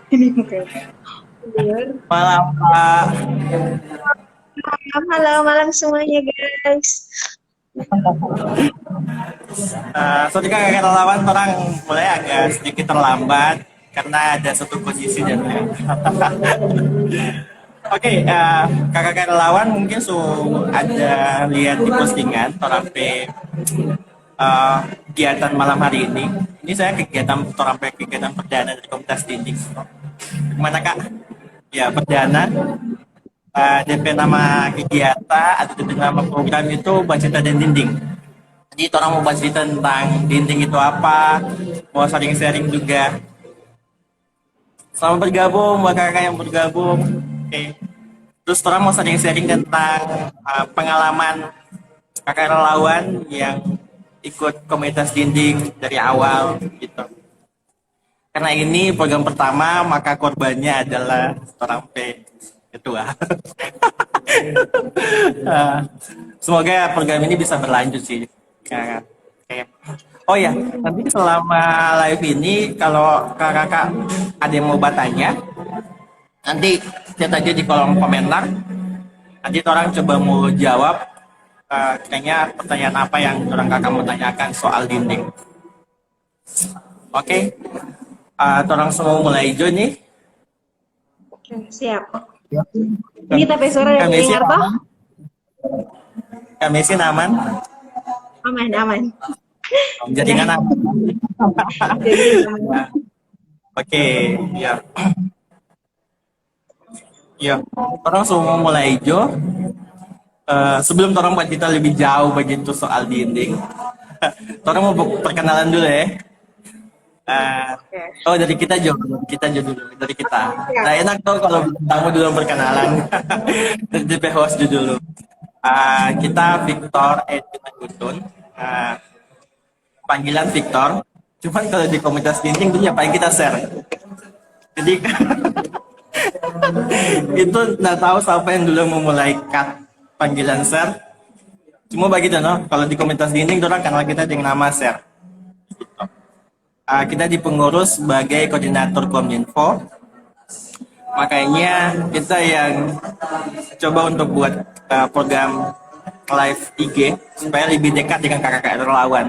Ini bukan. Bener. Malam Pak. Halo, malam semuanya guys. Sorry kakak relawan orang mulai agak sedikit terlambat karena ada satu posisi dan Oke, kakak relawan mungkin ada lihat di postingan Torampe kegiatan malam hari ini. Ini saya kegiatan Torampe kegiatan perdana dari Komunitas Dinding. Gimana kak? Ya perdana. DP nama kegiatan atau DP nama program itu Bacita dan Dinding. Jadi orang mau bahas cerita tentang dinding itu apa, mau sharing-sharing juga. Selamat bergabung buat kakak yang bergabung. Oke. Terus orang mau sharing-sharing tentang pengalaman kakak relawan yang ikut komunitas dinding dari awal gitu. Karena ini program pertama, maka korbannya adalah orang P ketua. Uh, Semoga program ini bisa berlanjut sih. Oke. Oh ya, nanti selama live ini kalau kakak ada yang mau bertanya, nanti chat aja di kolom komentar. Nanti orang coba mau jawab kayaknya pertanyaan apa yang orang kakak mau tanyakan soal dinding. Oke, orang semua mulai join nih. Oke, siap. Ini tapi suara Kami dari sih Ngarto. aman. Kami sih aman. Aman, aman. Jaringan Udah. aman. Jadi aman. Oke, ya. Ya, orang semua mulai hijau. Sebelum orang buat kita lebih jauh begitu soal dinding, orang mau perkenalan dulu ya. Oke. Oh dari kita Jo dulu, dari kita. Siap. Nah enak tuh kalau tamu dulu perkenalan. Dari DP host dulu. Kita Victor Edwin Gutun. Panggilan Victor. Cuman kalau di komunitas dinding itu ya paling kita share. Jadi itu nggak tahu siapa yang dulu memulai cut panggilan share. Cuma bagi no, kalau di komunitas dinding orang kenal kita dengan nama share. Kita di pengurus sebagai koordinator Kominfo. Makanya kita yang coba untuk buat program live IG supaya lebih dekat dengan kakak-kakak relawan.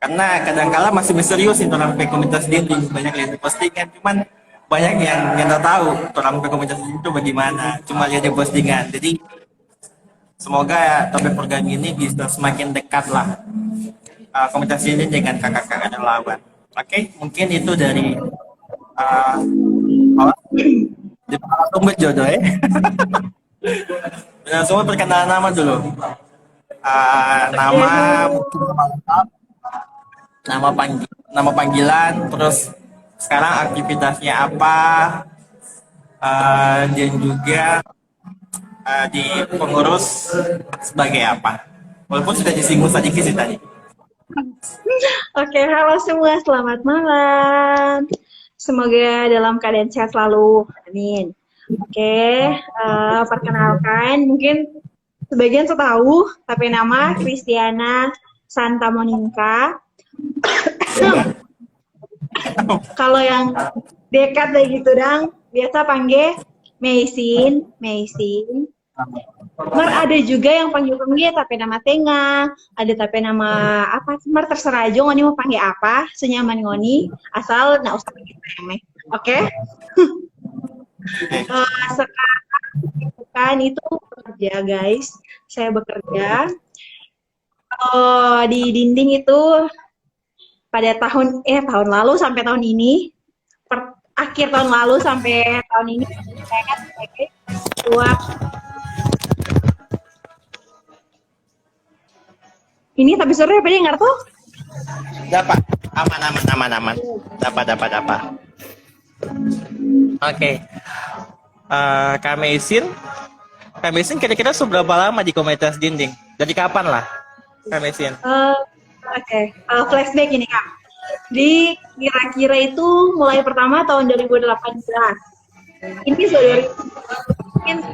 Karena kadang-kala masih misterius nih orang komunitas dinding, banyak yang di postingan, cuman banyak yang nggak tahu orang komunitas dinding itu bagaimana, cuma lihat di postingan. Jadi semoga topik program ini bisa semakin dekat lah komunitas ini dengan kakak-kakak relawan. Oke, mungkin itu dari uh, di tunggu jodoh ya. Dan semua perkenalan nama dulu. Nama mungkin nama lengkap, nama panggilan, terus sekarang aktivitasnya apa, dan juga di pengurus sebagai apa. Walaupun sudah disinggung sedikit sih tadi. Oke, halo semua, selamat malam. Semoga dalam keadaan sehat selalu. Amin. Oke, perkenalkan, mungkin sebagian sudah tahu, tapi nama Kristiana Santa Monica. Kalau yang dekat deh gitu dang, biasa panggil Meisin, Meisin. Mar ada juga yang panggil tapi nama Tengah, ada tapi nama apa sih? Mar terserah aja ngoni mau panggil apa, senyaman ngoni, asal nggak usah panggil temeh. Oke? Sekarang kan itu bekerja guys, saya bekerja. Di dinding itu pada tahun lalu sampai tahun ini, akhir tahun lalu sampai tahun ini saya kan sebagai ketua. Ini tapi sore apa dia ngerti? Dapat aman. Dapat. Oke. Kamesin kira-kira seberapa lama di komunitas dinding? Dari kapan lah Kamesin? Oke. Flashback ini Kak. Di kira-kira itu mulai pertama tahun 2018. Ini sudah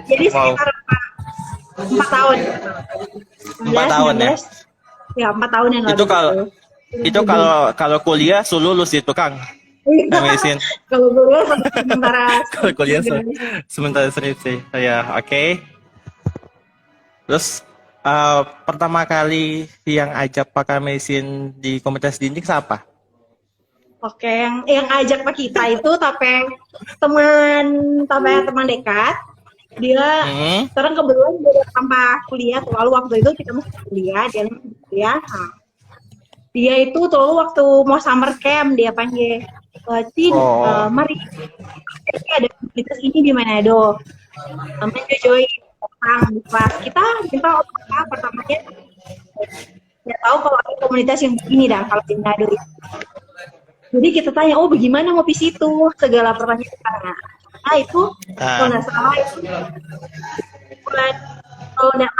jadi sekitar 4 tahun. 4 tahun 19, ya 4 tahun yang lalu. Itu kalau kuliah lulus itu Kang. Kami izin. Kalau kuliah sementara Kalau kuliah sementara skripsi. Ya, oke. Terus pertama kali yang ajak Pak Kamesin di komunitas dinding siapa? Oke, yang ajak Pak kita itu teman teman dekat. Dia sekarang kebetulan dia tanpa kuliah, lalu waktu itu kita masih kuliah, dia masih kuliah. Nah, dia itu tuh waktu mau summer camp dia panggil, Cin, mari ada komunitas ini di Manado, namanya Joy orang di kelas kita minta apa pertamanya nggak tahu kalau ada komunitas yang begini dah kalau di Manado. Jadi kita tanya, oh bagaimana ngopi situ? Segala pertanyaan karena itu kalau nggak salah itu kalau nggak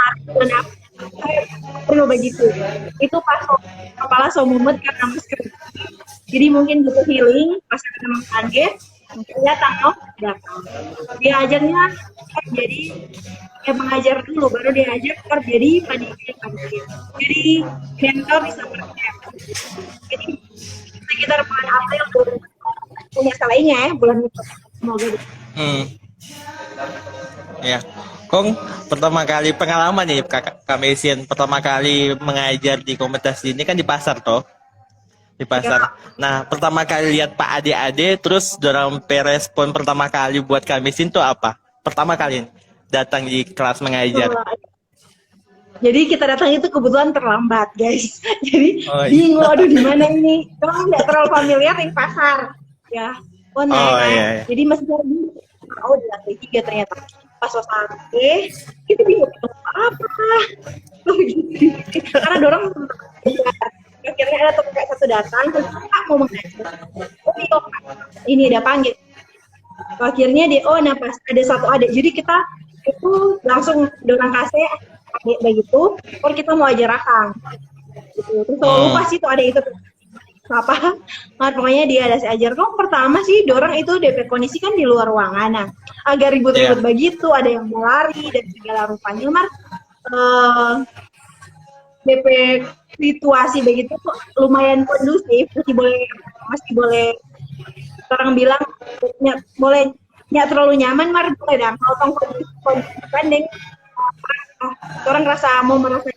perlu begitu. Itu pas kepala mumet karena masker. Jadi mungkin butuh healing, pas memang kaget, mungkin datang. Dia ajarnya jadi mengajar dulu, baru dia ajar jadi panitia. Jadi mentor bisa berkep. Jadi sekitar bulan April punya salahnya ya bulan itu. Semoga. Ya, Kong pertama kali pengalaman nih Kamesin pertama kali mengajar di komunitas ini kan di pasar toh, di pasar. Ya. Nah pertama kali lihat Pak Ade terus dorang respon pertama kali buat Kamesin tuh apa? Pertama kali datang di kelas mengajar. Jadi kita datang itu kebetulan terlambat guys. Jadi bingung, aduh di mana ini? Kalau nggak terlalu familiar di pasar, ya. Iya. Jadi masih di lantai 3 ternyata. Pas sampai kita bingung apa karena dorong akhirnya ada tuh kayak satu datang terus mau mengajar ini udah panggil akhirnya dia pas ada satu adik jadi kita itu langsung dorong kasih adik begitu kalau kita mau ajar akang gitu. Terus lupa sih tuh ada itu apa pokoknya dia ada ajar kok pertama sih dorang itu DP kondisi kan di luar ruangan nah agak ribut-ribut begitu ada yang mau lari dan segala rupanya DP situasi begitu lumayan kondusif masih boleh orang bilang boleh nggak terlalu nyaman boleh dan kalau kondisi banding orang rasa mau merasa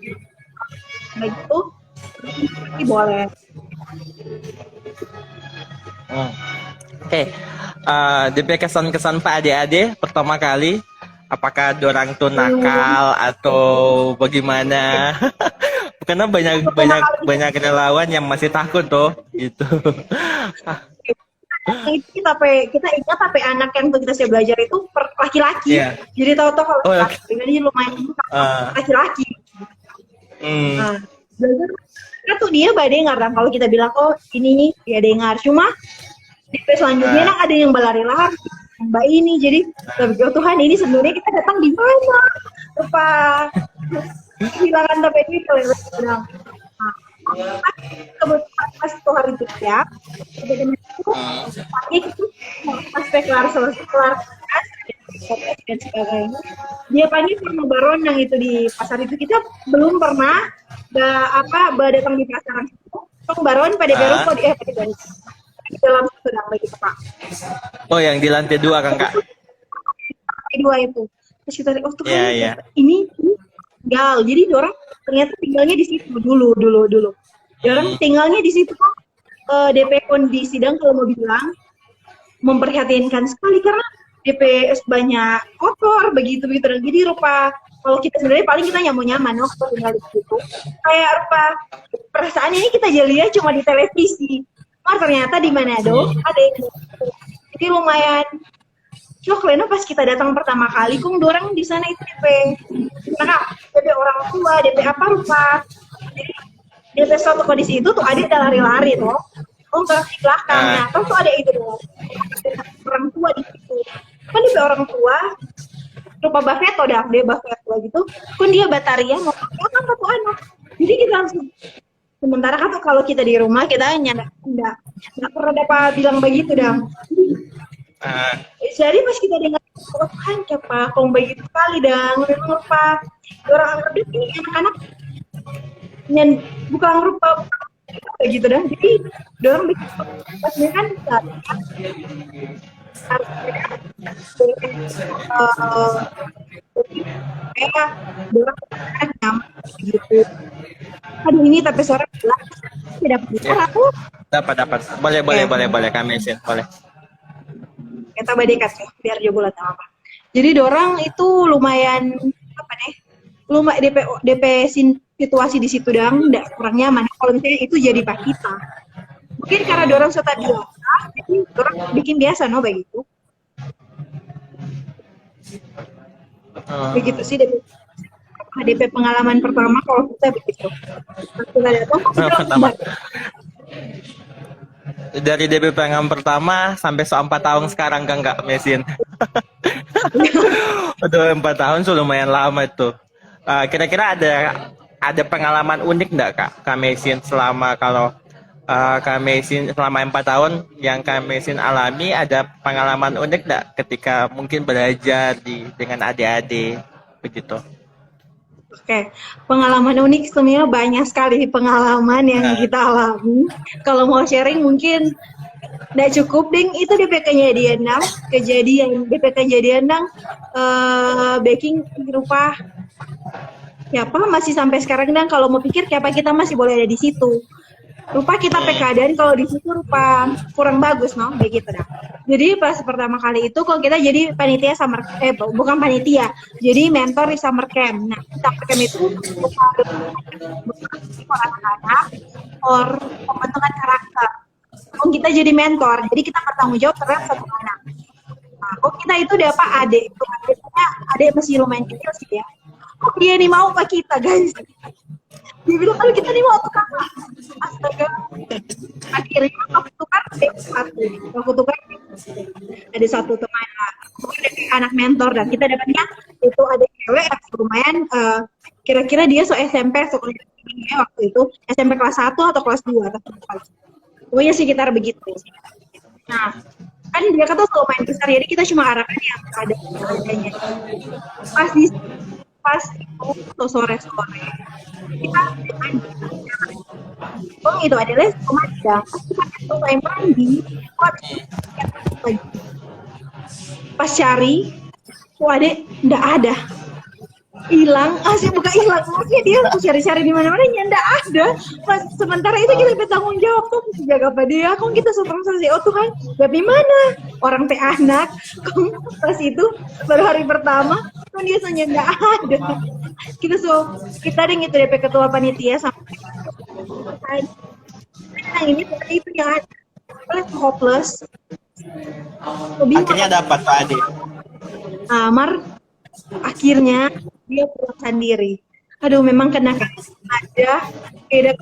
begitu pasti boleh. Oke. DP kesan-kesan Pak Ade pertama kali apakah dorang tuh nakal atau bagaimana? Karena banyak relawan yang masih takut tuh gitu. Kita ingat tapi anak yang kita siap belajar itu laki-laki. Jadi tahu-tahu kalau ini lumayan laki-laki. Nah, belajar tuh dia dengar dan kalau kita bilang ini dia dengar cuma di selanjutnya ada yang berlari-lari Mbak ini jadi Tuhan ini sebenarnya kita datang di mana lupa kehilangan tapi ini kalau sedang kebetulan pas itu hari itu ya pas kelar dan sebagainya dia panggil sama baron yang itu di pasar itu kita belum pernah datang di pasaran itu baron pada baru kok di dalam sedang lagi Pak. Oh yang di lantai 2 kan Kak? Lantai 2 itu. Terus kita ini tinggal. Jadi orang ternyata tinggalnya di situ dulu. Orang tinggalnya di situ DP kondisi dan kalau mau bilang memprihatinkan sekali karena DP banyak kotor begitu dan jadi rupa kalau kita sebenarnya paling kita nyaman waktu tinggal di situ kayak rupa perasaan ini kita lihat cuma di televisi. Ternyata di Manado ada yang jadi lumayan shock Lena pas kita datang pertama kali kung dorang di sana itu DP orang tua DP apa rupa jadi DP suatu kondisi itu tuh ada lari-lari tuh terus di belakangnya terus tuh ada itu orang tua di situ kan DP orang tua rupa Buffetto dia Buffetto gitu kan dia bataria mau apa tuh anak jadi kita langsung sementara kan kalau kita di rumah kita nggak pernah dapat bilang begitu jadi pas kita dengar Tuhan siapa kong begitu kali memang lupa orang Arab ini anak-anak bukan rupa kayak gitu dah. Jadi dorong bikin podcastnya kan kayak dorong kan nyaman gitu. Aduh ini tapi suara jelas tidak bicara tuh. Dapat. Boleh kami Mesin, boleh. Kita badekat ya, biar juga bulat apa. Jadi dorang itu lumayan apa nih? Lumayan DP situasi di situ dang, kurang nyaman. Kalau misalnya itu jadi pak kita, mungkin karena dorang sudah biasa, jadi dorang bikin biasa no begitu. Begitu sih DP pengalaman pertama kalau kita begitu. Kita datang Pertama. Dari DP pengalaman pertama sampai 4 tahun sekarang kan nggak Mesin. Udah 4 tahun sudah lumayan lama itu. Kira-kira ada pengalaman unik nggak Kak Mesin selama Kak Mesin selama 4 tahun yang Kak Mesin alami, ada pengalaman unik nggak ketika mungkin belajar dengan adik-adik begitu? Oke, pengalaman unik sebenarnya banyak sekali pengalaman yang kita alami. Kalau mau sharing mungkin nggak cukup, ding. Itu DP kejadian baking rupa siapa masih sampai sekarang dan kalau mau pikir siapa kita masih boleh ada di situ. Rupa kita keadaan kalau di situ rupa kurang bagus, no, begitu dah. Jadi pas pertama kali itu kalau kita jadi panitia bukan panitia, jadi mentor di summer camp. Nah, summer camp itu anak-anak or pembentukan karakter. Kalau kita jadi mentor, jadi kita bertanggung jawab terhadap satu anak. Nah, kok kita itu dapat adik masih lumayan kecil sih ya. Kok dia nih mau ke kita, guys? Dia bilang, kalau kita nih mau tuh kakak. Astaga. Akhirnya aku tukar ada satu teman anak mentor dan kita dapatnya itu ada cewek yang lumayan kira-kira dia SMP sekolah waktu itu SMP kelas 1 atau kelas 2 pokoknya sekitar begitu. Nah kan dia kata lumayan besar jadi kita cuma arahkan yang adanya pas itu sore kita itu adalah pemadam selesai mandi pas cari adek ndak ada, hilang bukan hilang maksudnya dia cari-cari di mana-mana ndak ada. Pas sementara itu kita bertanggung jawab tuh jaga apa dia kok kita super CEO tuh kan tapi mana orang teh anak pas itu baru hari pertama kan dia soalnya ndak ada. Kita ada gitu DP ketua panitia sampai nah ini seperti itu yang ada hopeless. Akhirnya dapat Pak Ade. Amar akhirnya dia pulang sendiri. Aduh memang kena ada beda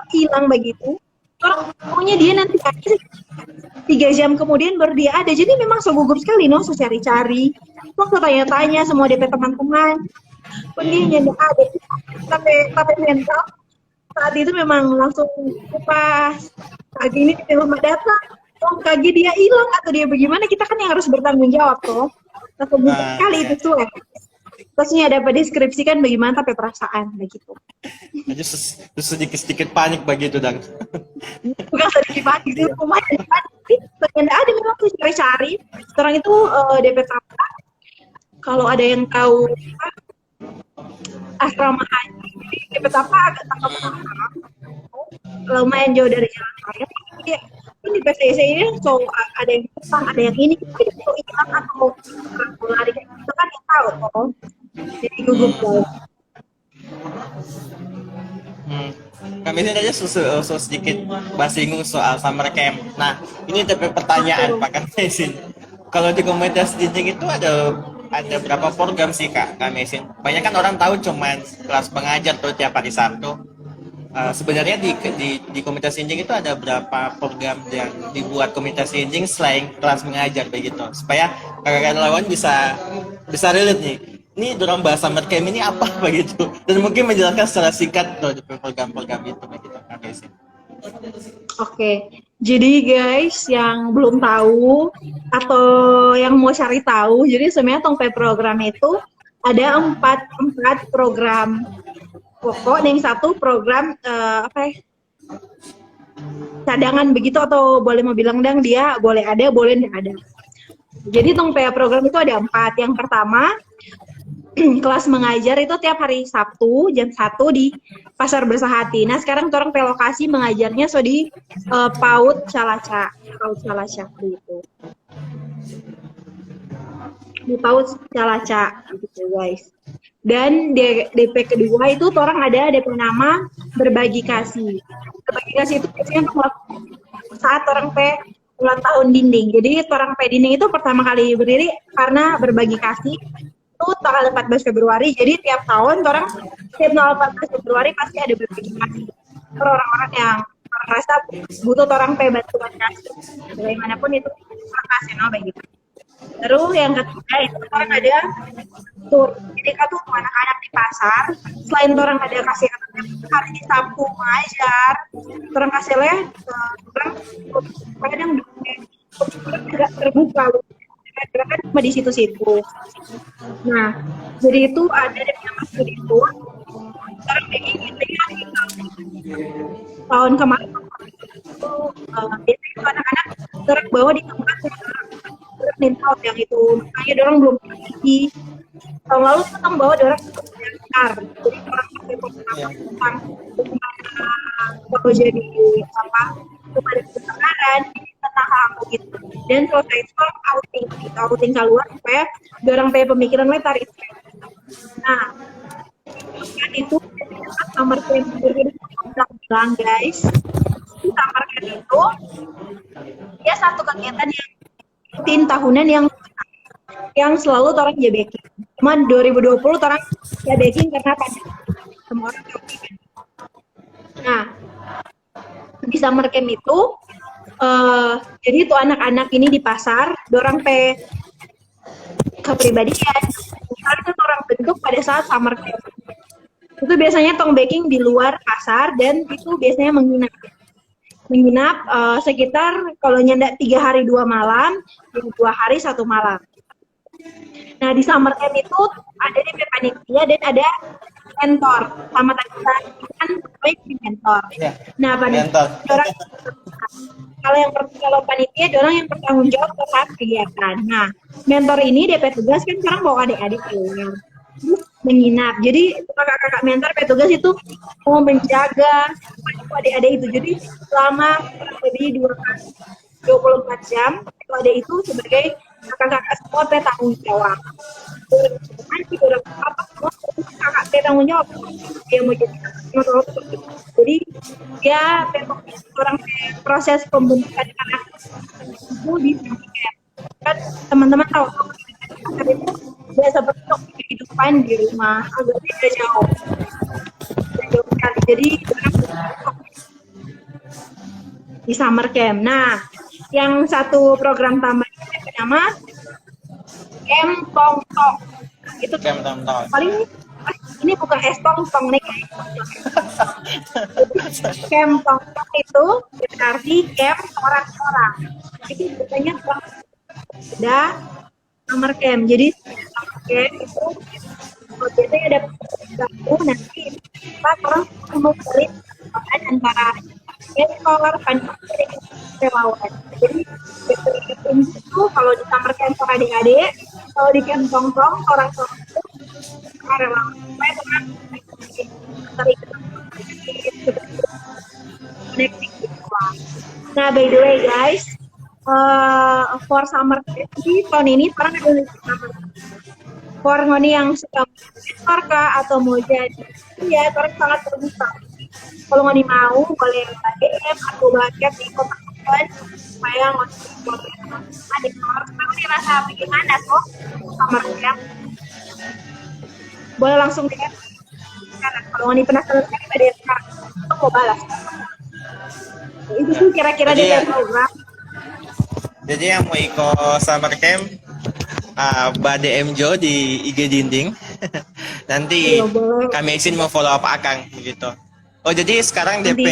hilang begitu. Pokoknya dia nanti 3 jam kemudian baru dia ada. Jadi memang gugup sekali no, cari-cari. Waktu tanya-tanya semua DP teman-teman. Pendinya nggak ada. Tapi mental saat itu memang langsung pas pagi ini kita rumah data. Oh kaki dia hilang atau dia bagaimana, kita kan yang harus bertanggung jawab toh. Terus sekali itu tuh. Terusnya dapat deskripsikan bagaimana tapi perasaan begitu. Aja sedikit panik begitu dan. Bukan sedikit panik itu lumayan panik. Ternyata ada memang tuh cari-cari. Sekarang itu DP Tapa. Kalau ada yang tahu asrama haji, DP Tapa agak tangkap lumayan jauh dari jalan raya. Ini di PCC ini so ada yang Jepang, ada yang ini itu hilang atau lari kayak gitu kan yang tahu toh. Jadi gugup jauh. Kami ini aja sedikit basinggung soal summer camp. Nah, ini tapi pertanyaan Pak Mesin. Kalau di komunitas dinding itu ada berapa program sih Kak Mesin? Banyak kan orang tahu cuman kelas pengajar tuh tiap hari Sabtu. Sebenarnya di komunitas dinding itu ada berapa program yang dibuat komunitas dinding selain kelas mengajar begitu, supaya kakak-kakak lawan bisa relate nih. Ini dorong bahasa summer camp ini apa begitu, dan mungkin menjelaskan secara singkat tuh program-program itu begitu Kak Mesin. Oke, jadi guys yang belum tahu atau yang mau cari tahu, jadi sebenarnya Tongpe program itu ada empat program pokok, dan yang satu program apa ya, cadangan begitu, atau boleh mau bilang dang dia boleh ada, boleh tidak ada. Jadi tong program itu ada 4. Yang pertama, kelas mengajar itu tiap hari Sabtu jam 1 di Pasar Bersahati. Nah, sekarang orang lokasi mengajarnya di PAUD Calaca. PAUD Calaca gitu. Di PAUD Calaca gitu, guys. Dan DP kedua itu orang ada DP nama berbagi kasih. Berbagi kasih itu biasanya saat orang ulang tahun dinding. Jadi orang dinding itu pertama kali berdiri karena berbagi kasih itu tanggal 14 Februari. Jadi tiap tahun orang tiap tanggal 14 Februari pasti ada berbagi kasih. Orang-orang yang merasa butuh orang bantuan kasih. Bagaimanapun itu orang kasih begitu. Terus yang ketiga itu orang ada tur. Jadi kan tuh anak-anak di pasar, selain orang ada kasih hari di Sabtu mengajar, orang kasih orang kadang juga terbuka, kan cuma di situ-situ. Nah, jadi itu ada di masjid itu. Sekarang tahun kemarin itu anak-anak terus bawa di tempat mental yang itu, makanya orang belum pergi. Tahun lalu kita bawa orang besar, jadi orang tentang kalau jadi apa kepada kebenaran tentang hal gitu. Dan selesai itu outing keluar supaya orang pemikiran letar itu. Nah, kan itu summer camp bilang guys, summer camp itu dia satu kegiatan yang rutin tahunan yang selalu orang jabekin. Cuman 2020 orang jabekin karena pandemi. Semua orang jabekin. Nah, di summer camp itu jadi tuh anak-anak ini di pasar, dorang kepribadian. Misalnya itu orang bentuk pada saat summer camp. Itu biasanya tong baking di luar pasar dan itu biasanya menginap sekitar kalau nyendak 3 hari 2 malam, 2 hari 1 malam. Nah, di summer camp itu ada di panitia dan ada mentor sama tadi kan mentor. Nah, panitia kalau panitia orang yang bertanggung jawab terhadap kegiatan. Nah, mentor ini DP tugas kan sekarang bawa adik-adik keluar menginap. Jadi kakak-kakak mentor petugas itu mau menjaga adik-adik itu. Jadi selama lebih 24 jam adik itu sebagai kakak-kakak semua bertanggung jawab. Kakak bertanggung jawab dia mau jadi mentor. Jadi dia orang proses pembentukan anak itu di kan teman-teman tahu itu biasa bentuk kehidupan di rumah agak beda jauh sekali. Jadi di summer camp. Nah, yang satu program tambahan bernama Camp Tong Tong. Itu Camp Tong Tong. Paling ini bukan tong tong nih. Camp Tong Tong itu berarti camp orang-orang. Itu biasanya ada summer camp. Jadi summer camp itu biasanya ada satu nanti kita terus membeli antara mentor, panitia, relawan. Jadi itu kalau di summer camp orang adik-adik, kalau di camp tong-tong orang itu relawan. Supaya orang Nah, by the way guys, for summer camp di tahun ini orang ada summer for ngoni yang suka mentor kah atau mau jadi ya orang sangat terbuka. Kalau ngoni mau boleh DM atau bahkan di komen supaya ngoni boleh adik orang dirasa bagaimana kok summer camp. Boleh langsung DM. Kalau ngoni penasaran sekali pada sekarang mau balas. Itu sih kira-kira dari program. Jadi yang mau ikut summer camp Mbak DM Jo di IG Dinding. Nanti kami izin mau follow up Akang begitu. Oh, jadi sekarang DP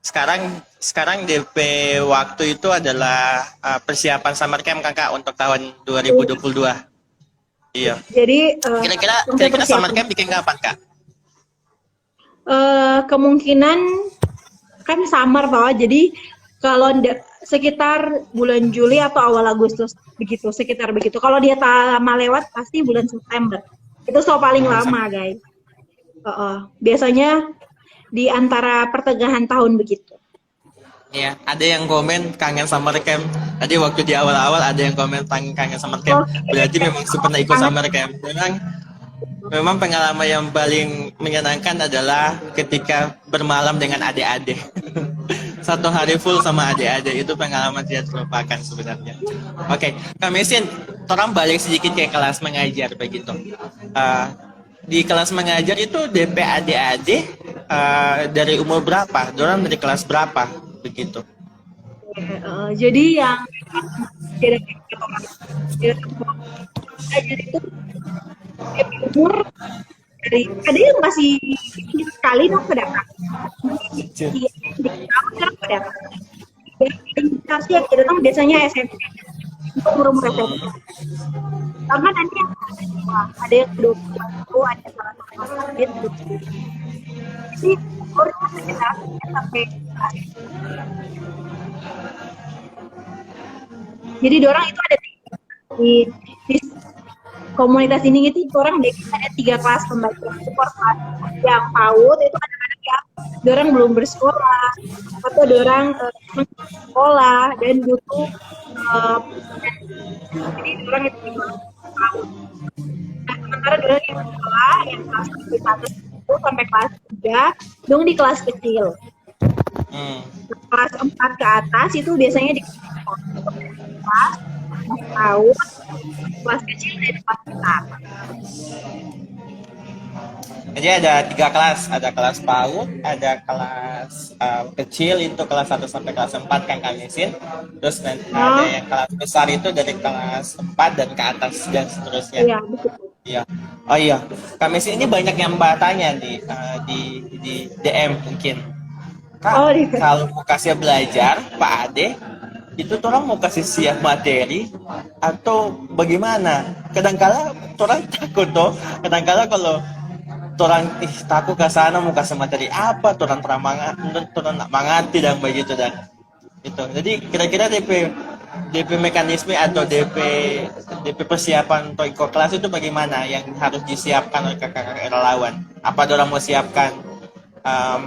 sekarang DP waktu itu adalah persiapan summer camp Kakak untuk tahun 2022. Iya. Jadi kira-kira summer camp bikin kapan, Kak? Kemungkinan kan summer toh, jadi kalau sekitar bulan Juli atau awal Agustus begitu, sekitar begitu. Kalau dia lama lewat pasti bulan September. Itu so paling lama, guys. Biasanya di antara pertengahan tahun begitu. Ya, ada yang komen kangen summer camp. Tadi waktu di awal-awal ada yang komen kangen summer camp. Berarti memang pernah ikut summer camp. Memang pengalaman yang paling menyenangkan adalah ketika bermalam dengan adik-adik. Satu hari full sama adik-adik, itu pengalaman tidak terlupakan sebenarnya. Oke, Kak Mesin, orang balik sedikit ke kelas mengajar begitu. Di kelas mengajar itu DP adik-adik dari umur berapa? Dorang dari kelas berapa begitu? Jadi yang itu umur dari ada yang masih sekali dong kedatang. Sekarang kedatang. Yang datang biasanya SMP. Umur SMP. Karena nanti ada yang 20, ada salah satu gitu. Jadi umurnya sekitar sampai. Jadi dorang itu ada di komunitas ini gitu, orang ada 3 kelas pembelajaran support kelas. Yang PAUD itu kadang-kadang ya dorang belum bersekolah atau dorang sekolah dan butuh jadi dorang itu PAUD. Nah, sementara dorang yang sekolah yang kelas 1 sampai kelas 3 dong di kelas kecil. Kelas 4 ke atas itu biasanya di kelas PAUD, kelas kecil dan kelas besar. Jadi ada 3 kelas, ada kelas PAUD, ada kelas kecil itu kelas 1 sampai kelas 4 kan Kak Mesin. Terus nanti ada yang kelas besar itu dari kelas 4 dan ke atas dan seterusnya. Iya, betul. Iya. Oh iya, Kak Mesin ini banyak yang bertanya di DM mungkin. Kak, kalau mau kasih belajar Pak Ade, itu orang mau kasih siap materi atau bagaimana? Kadang-kala orang takut toh. Kadang-kala kalau orang takut ke sana mau kasih materi apa, orang nak mengerti dan begitu dan itu. Jadi kira-kira DP mekanisme atau DP persiapan untuk ikut kelas itu bagaimana yang harus disiapkan oleh kakak-kakak relawan? Apa orang mau siapkan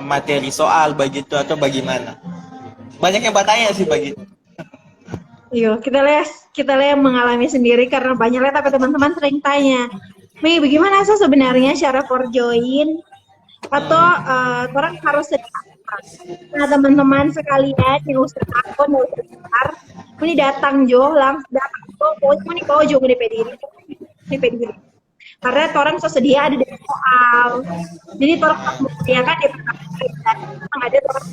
materi soal begitu atau bagaimana? Banyak yang bertanya sih begitu. Iya, kita lihat mengalami sendiri karena banyak lihat tapi teman-teman sering tanya, Mei, bagaimana sih sebenarnya cara for join atau orang harus sedia. Nah teman-teman sekalian yang usah takut, mau sebentar, ini datang langsung datang mau nih kau juga di pediri. Karena orang sedia ada dari soal, jadi orang menyediakan di pertama ada orang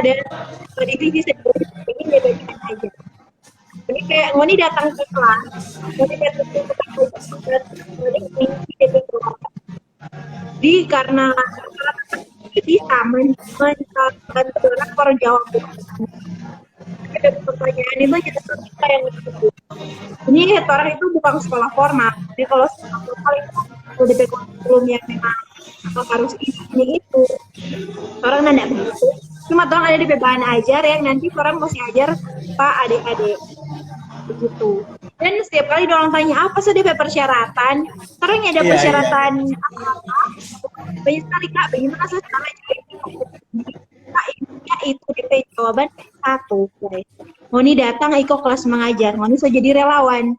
ada divisi sendiri ini dia bagian aja. Jadi kayak Ngoni datang ke kelas, Ngoni datang ke kelas, jadi karena bisa mencapai orang jawab pertanyaan itu kita yang disebut. Ini orang itu bukan sekolah formal, jadi kalau sekolah formal itu udah kurikulum yang memang harus ini itu orang nanya begitu. Cuma orang ada di bahan ajar yang nanti orang mesti ajar Pak adik-adik begitu. Dan setiap kali orang tanya apa sih DP persyaratan, sekarang ada persyaratan apa? Banyak sekali Kak, bagaimana sih cara itu DP jawaban 1 guys. Ngoni datang ikut kelas mengajar, Ngoni bisa jadi relawan.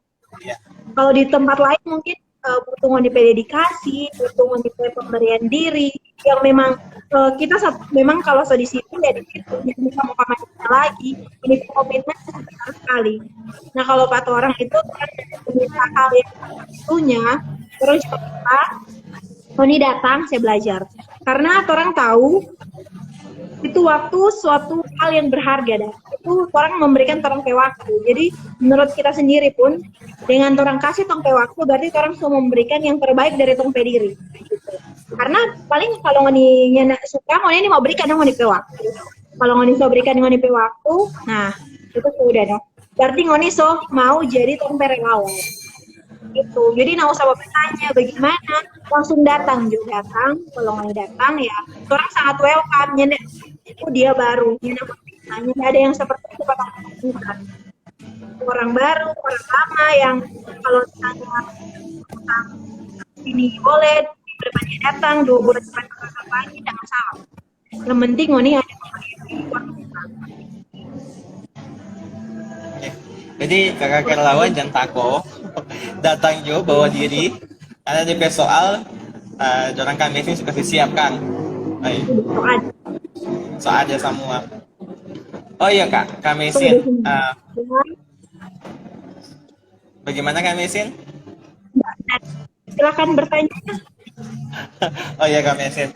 Kalau di tempat lain mungkin butuh Ngoni dedikasi, butuh Ngoni pemberian diri yang memang kita memang kalau di situ ya di situ bisa mau kemana lagi ini komitmen sekali. Nah kalau 4 orang itu kan meminta hal yang tentunya orang juga kita Ngoni datang saya belajar karena orang tahu itu waktu suatu hal yang berharga dan itu orang memberikan orang ke waktu. Jadi menurut kita sendiri pun dengan orang kasih tong pe waktu berarti orang semua memberikan yang terbaik dari tong pe diri. Gitu. Karena paling kalau ngoni suka ngoni ini mau berikan ngoni pe waktu. Kalau ngoni so berikan ngoni pe waktu, nah itu sudah dong. Berarti ngoni so mau jadi tong pe relawan. Gitu. Jadi nggak usah bertanya bagaimana, langsung datang juga datang. Kalau nggak datang ya, orang sangat welcome. Nyenda, oh dia baru, nyenda tanya. Ada yang seperti itu kata bukan. Orang baru, orang lama yang kalau ditanya tentang ini boleh, berbanyak datang 2 bulan depan lagi tidak masalah. Yang penting ini ada Oke. Jadi kakak lawan dan tako datang juga bawa diri karena DP soal orang kami ini sudah disiapkan. Baik. soal. So ada semua. Oh iya kak, kami Itu sin. udah semua. Bagaimana kak Mesin? Silakan bertanya. Oh iya kak Mesin.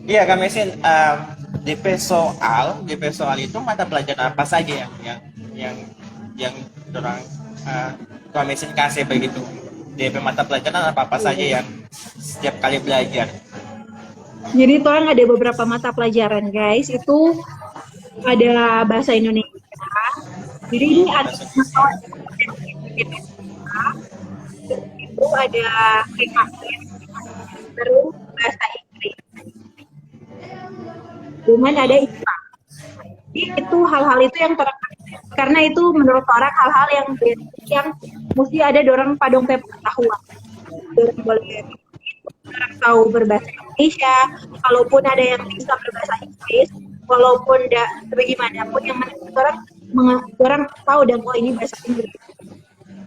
Iya kak Mesin. DP soal itu mata pelajaran apa saja yang orang kak Mesin kasih begitu? DP mata pelajaran apa saja yang setiap kali belajar? Jadi orang ada beberapa mata pelajaran guys. Itu ada bahasa Indonesia. Jadi ini ada itu ada PKN, terus bahasa Inggris. Dengan ada IPA. Jadi itu hal-hal itu yang karena itu menurut orang hal-hal yang mesti ada dorong padong pengetahuan. Dorong boleh orang tahu berbahasa Indonesia, kalaupun ada yang bisa berbahasa Inggris, walaupun tidak bagaimanapun yang orang tahu dan oh ini bahasa Inggris.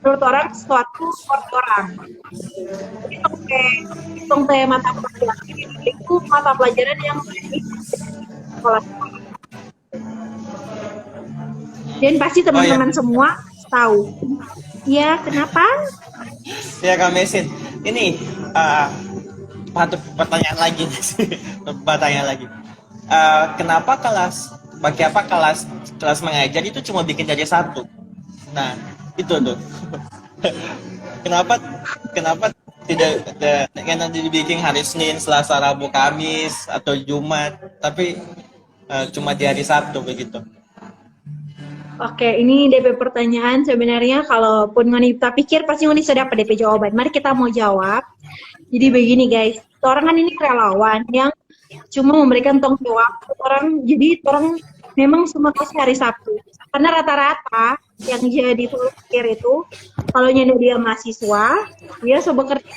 Menurut orang suatu orang. Itu mata pelajaran itu mata pelajaran yang di sekolah. Dan pasti teman-teman semua tahu. Ya, kenapa? Ya kak Mesin, ini patut pertanyaan lagi sih, pertanyaan lagi. Kenapa bagi apa kelas mengajar itu cuma bikin jadi satu? Nah, itu tuh. kenapa tidak nanti dibikin hari Senin, Selasa, Rabu, Kamis atau Jumat, tapi cuma di hari Sabtu begitu? Oke, ini DP pertanyaan sebenarnya kalaupun Ngoni tak pikir pasti Ngoni sudah dapat DP jawaban. Mari kita mau jawab. Jadi begini guys, orang kan ini relawan yang cuma memberikan tanggung jawab orang. Jadi orang memang semua kasih hari Sabtu. Karena rata-rata yang jadi volunteer itu kalau nyenda dia mahasiswa, dia bekerja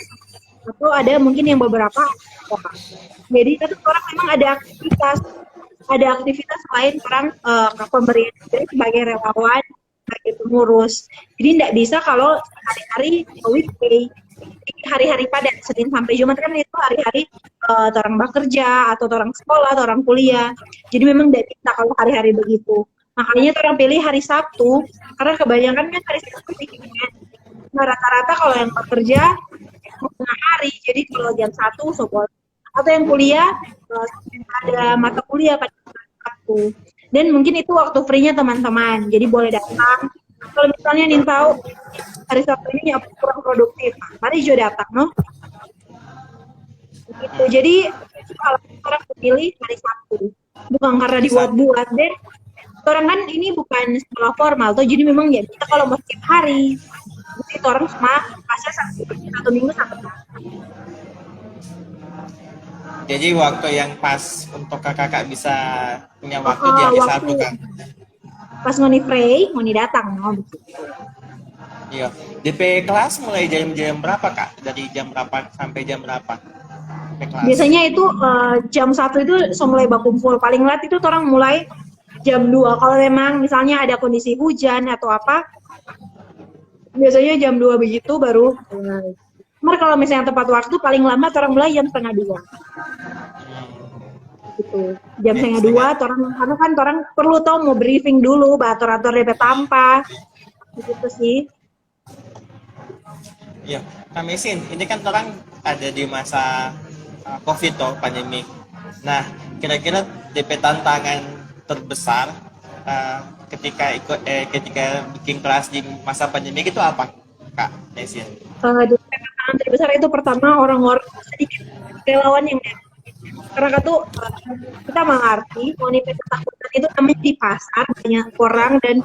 atau ada mungkin yang beberapa orang. Jadi itu orang memang ada aktivitas lain orang pemberian sebagai relawan, sebagai pengurus. Jadi tidak bisa kalau hari-hari weekday, hari-hari padat Senin sampai Jumat kan itu hari-hari orang bekerja atau orang sekolah atau orang kuliah. Jadi memang tidak bisa kalau hari-hari begitu. Makanya orang pilih hari Sabtu karena kebanyakan kan hari Sabtu weekend. Nah, rata-rata kalau yang bekerja tengah hari, jadi kalau jam 1 sekolah atau yang kuliah ada mata kuliah pada Sabtu. Dan mungkin itu waktu free-nya teman-teman, jadi boleh datang. Kalau misalnya nih tahu hari Sabtu ini kurang produktif, mari juga datang, no? Gitu. Jadi kalau orang pilih hari Sabtu, bukan karena dibuat-buat deh. Orang kan ini bukan sekolah formal, tuh jadi memang ya kita kalau mau setiap hari, jadi orang cuma pasnya satu minggu sampai. Jadi waktu yang pas untuk kakak bisa punya waktu di hari Sabtu kan? Pas ngoni free, ngoni datang, no? Iya. DP kelas mulai jam berapa kak? Dari jam berapa sampai jam berapa? Biasanya itu jam 1 itu mulai bakumpul. Paling lat itu orang mulai jam 2. Kalau memang misalnya ada kondisi hujan atau apa, biasanya jam 2 begitu baru mulai. Kalau misalnya tepat waktu paling lama orang mulai jam setengah 2. Gitu. Jam setengah 2 orang karena kan orang perlu tahu mau briefing dulu atur-atur DP tanpa. Gitu sih. Iya, Kak Mesin, ini kan orang ada di masa COVID toh, pandemi. Nah, kira-kira DP tantangan terbesar ketika bikin kelas di masa pandemi itu apa, Kak Mesin? Tantangan terbesar itu pertama orang-orang sedikit relawan yang karena tuh kita mengerti wanita ketakutan itu namanya di pasar banyak orang dan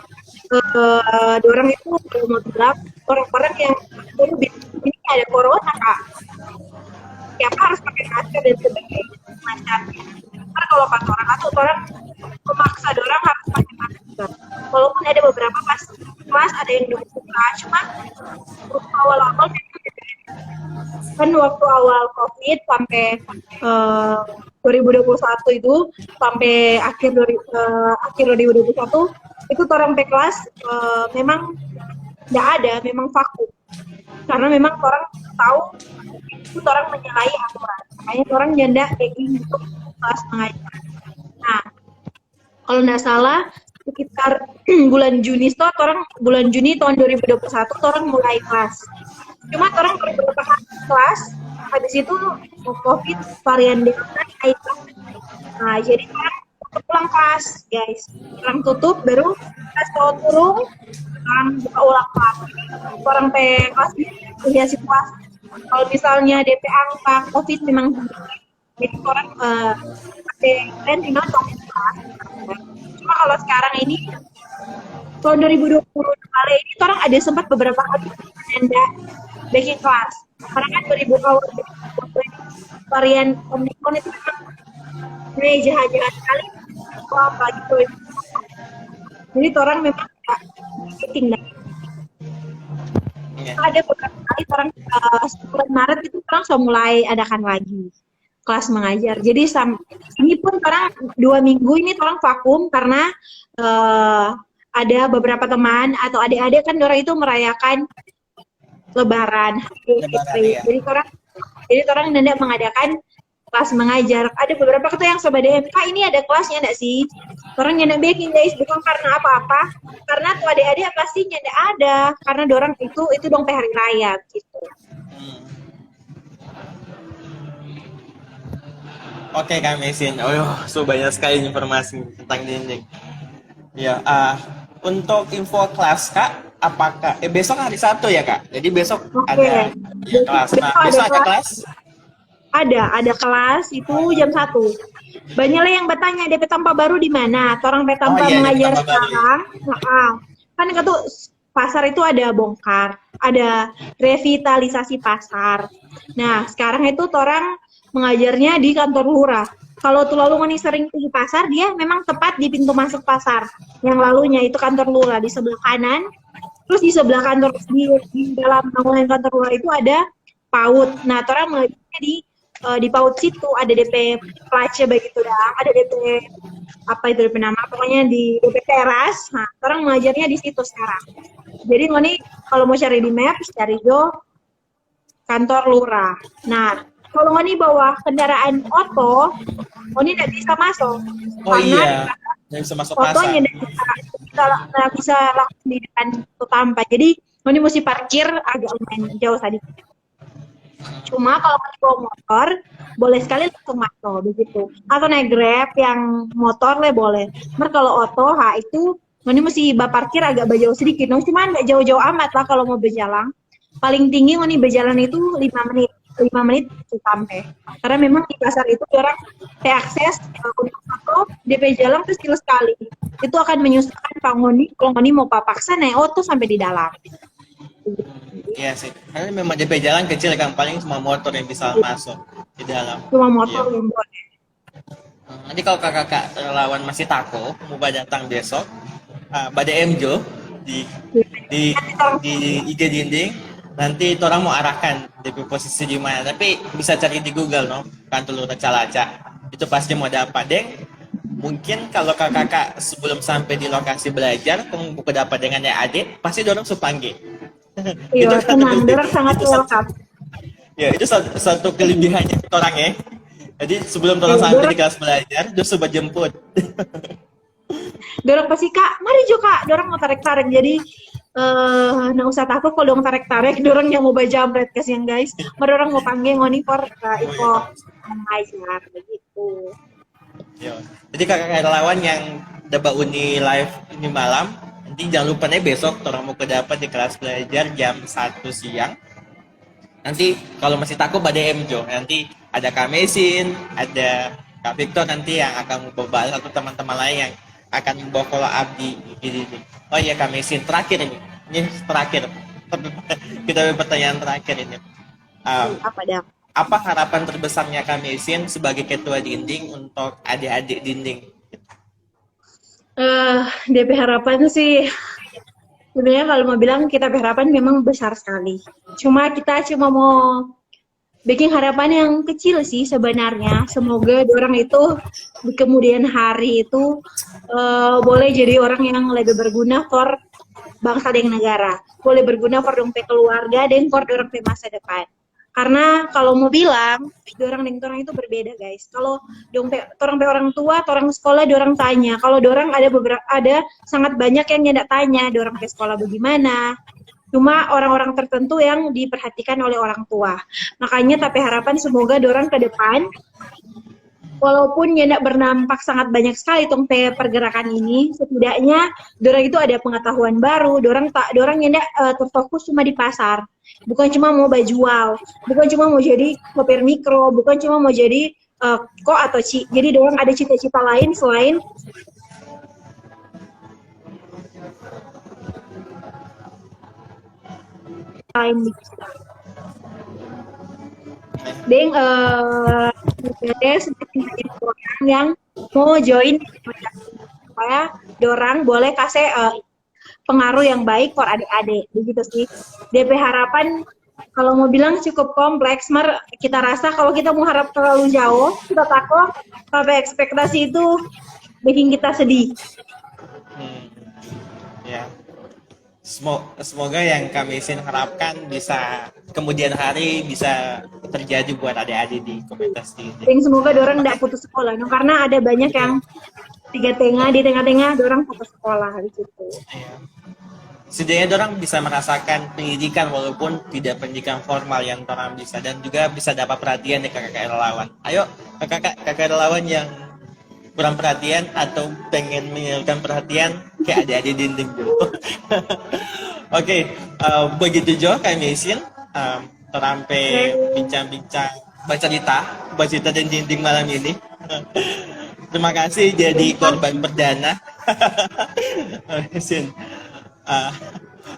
dorang itu kalau mau bilang orang-orang yang baru ini ada corona kak, siapa harus pakai masker dan sebagainya macamnya. Karena kalau kata orang memaksa dorang harus pakai masker. Walaupun ada beberapa pas kelas ada yang dibuka, cuma awal-awal kan waktu awal COVID sampai 2021 itu sampai akhir 2021 itu orang kelas memang nggak ada, memang vakum karena memang orang tahu itu orang menyalahi aturan, makanya orang janda baking untuk kelas mengajar. Nah, kalau nggak salah sekitar bulan Juni bulan Juni tahun 2021 orang mulai kelas. Cuma orang beberapa hari kelas, habis itu COVID varian Delta naik. Nah, jadi orang pulang kelas, guys. Orang tutup, baru kelas mau turun, orang buka ulang kelas. Orang kelas ya situasi. Kalau misalnya DP angka COVID memang tinggi, jadi orang dan tinggal kelas. Cuma kalau sekarang ini tahun 2020 kali ini orang ada sempat beberapa kali agenda baking kelas karena kan 2000 awal varian Omicron itu memang jahat-jahat sekali apalagi tuh, jadi orang memang tidak baking lagi. Ada beberapa kali orang bulan Maret itu orang sudah mulai adakan lagi kelas mengajar. Jadi ini pun orang 2 minggu ini orang vakum karena ada beberapa teman atau adik-adik kan orang itu merayakan Lebaran. Ya. Jadi orang tidak mengadakan kelas mengajar. Ada beberapa kata yang sobat DM, Kak ini ada kelasnya enggak sih? Orang yang baking guys, bukan karena apa-apa. Karena tuh adik-adik pastinya enggak ada. Karena orang itu dong hari raya gitu. Oke Kak Mesin, so banyak sekali informasi tentang dinding. Ya, untuk info kelas Kak, apakah besok hari Sabtu ya Kak? Jadi besok ada kelas. Nah, besok ada kelas? Ada kelas itu jam 1. Banyak lah yang bertanya DP Tampa baru di mana? Orang DP Tampa mengajar sekarang. Kan tuh pasar itu ada bongkar, ada revitalisasi pasar. Nah, sekarang itu orang mengajarnya di kantor lurah. Kalau tuh lalu mani sering pergi pasar, dia memang tepat di pintu masuk pasar. Yang lalunya itu kantor lurah di sebelah kanan. Terus di sebelah kantor di dalam bangunan kantor lurah itu ada PAUD. Nah, orang mengajarnya di PAUD situ ada DP place begitu dah. Ada DP apa itu DP nama? Pokoknya di DP teras. Nah, orang mengajarnya di situ sekarang. Jadi ngoni kalau mau cari di map, cari kantor lurah. Nah, kalau ngoni bawa kendaraan oto, ngoni tidak bisa masuk. Karena nggak bisa masuk pasar. Otonya nggak bisa langsung di depan Tampa. Jadi ngoni mesti parkir agak lumayan jauh tadi. Cuma kalau ngoni bawa motor, boleh sekali langsung masuk begitu. Atau naik Grab yang motor boleh. Mer kalau oto, itu ngoni mesti parkir agak jauh sedikit. Cuma nggak jauh-jauh amat lah kalau mau berjalan. Paling tinggi ngoni berjalan itu 5 menit. 5 menit sampai. Karena memang di pasar itu orang akses untuk foto DP jalan terus kilo sekali. Itu akan menyusahkan Pak Ngoni kalau Ngoni mau paksa naik oto sampai di dalam. Iya sih. Karena memang DP jalan kecil kan paling cuma motor yang bisa masuk di dalam. Cuma motor yang boleh. Nanti kalau kakak relawan masih takut mau datang besok, pada MJO di IG dinding. Nanti orang mau arahkan di posisi di mana, tapi bisa cari di Google kan Telur Calaca. Itu pasti mau dapat deng. Mungkin kalau kakak sebelum sampai di lokasi belajar, kamu buka dapat dengan adik, pasti dorong supangge. Iya, tenang, dorong sangat welcome. Ya, itu satu kelebihannya orang ya. Jadi sebelum orang sampai di kelas belajar, dia sudah jemput. Dorong pasti Kak, mari Jo Kak, dorong mau tarik-tarik. Jadi nggak usah takut kalau dorong tarik-tarik, dorong yang mau baca jamret kasihan guys. Dorong mau panggil ngoni for info mengajar begitu. Jadi kakak relawan yang dapat uni live ini malam, nanti jangan lupa nih besok orang mau kedapat di kelas belajar jam 1 siang. Nanti kalau masih takut pada MJO, nanti ada Kak Mesin, ada Kak Victor nanti yang akan membahas atau teman-teman lain yang akan membawa follow up di dinding. Oh iya Kak Mesin, terakhir ini terakhir. Kita pertanyaan terakhir ini. Apa dah? Apa harapan terbesarnya Kak Mesin sebagai ketua dinding untuk adik-adik dinding? DP harapan sih sebenarnya kalau mau bilang kita harapan memang besar sekali. Kita cuma mau bikin harapan yang kecil sih sebenarnya. Semoga orang itu di kemudian hari itu boleh jadi orang yang lebih berguna for bangsa dan negara. Boleh berguna for dompet keluarga dan for orang masa depan. Karena kalau mau bilang, orang dengan orang itu berbeda guys. Kalau orang tua, orang sekolah, orang tanya. Kalau orang ada sangat banyak yang nggak tanya, orang ke sekolah bagaimana. Cuma orang-orang tertentu yang diperhatikan oleh orang tua. Makanya tapi harapan semoga orang ke depan, walaupun tidak berdampak sangat banyak sekali pergerakan ini, setidaknya orang itu ada pengetahuan baru, orang tidak terfokus cuma di pasar. Bukan cuma mau jual, bukan cuma mau jadi sopir mikro, bukan cuma mau jadi ko atau ci. Jadi orang ada cita-cita lain selain Deng, ada sedikit orang yang mau join supaya dorang boleh kasih pengaruh yang baik for adik-adik, begitu sih. DP harapan kalau mau bilang cukup kompleks, kita rasa kalau kita mau harap terlalu jauh, kita takut sampai ekspektasi itu bikin kita sedih. Ya. Semoga yang kami harapkan bisa kemudian hari bisa terjadi buat adik-adik di komunitas ini. Semoga dorang tidak putus sekolah, no? Karena ada banyak yang di tengah-tengah dorang putus sekolah di situ. Ya. Setidaknya dorang bisa merasakan pendidikan walaupun tidak pendidikan formal yang dorang bisa, dan juga bisa dapat perhatian dari kakak relawan. Ayo kakak relawan yang kurang perhatian atau pengen menyalurkan perhatian ke adik-adik dinding dulu. Oke, begitu Jo kami izin terampai bincang-bincang baca cerita dan dinding malam ini. Terima kasih jadi korban perdana.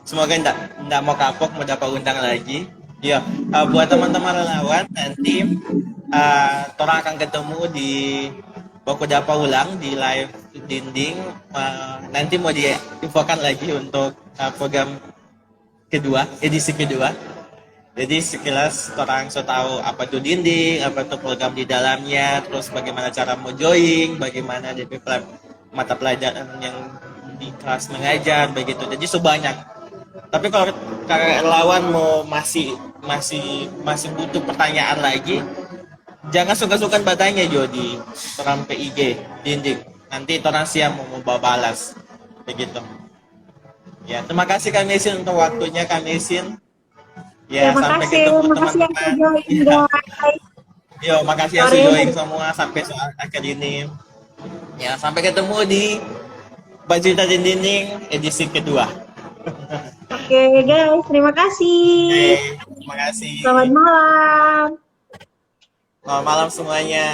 Semoga enggak mau kapok, mau dapat undang lagi. Ya, buat teman-teman relawan nanti orang akan ketemu di Baku Dapa ulang di live dinding. Nanti mau diinfokan lagi untuk program kedua, edisi kedua. Jadi sekilas orang so tahu apa itu dinding, apa itu program di dalamnya, terus bagaimana cara mau join, bagaimana DP mata pelajaran yang di kelas mengajar, begitu. Jadi sebanyak. Tapi kalau kakak relawan mau masih butuh pertanyaan lagi, jangan sungkan-sungkan bertanya Jo di orang PIG dinding. Nanti orang siap mau balas, begitu. Ya, terima kasih Kak Mesin untuk waktunya Kak Mesin. Ya, sampai ketemu teman-teman. Yo, makasih ya sudah join semua sampai soal akhir ini. Ya, sampai ketemu di Cerita Dinding edisi kedua. Oke guys, terima kasih. Terima kasih. Selamat malam. Selamat malam semuanya.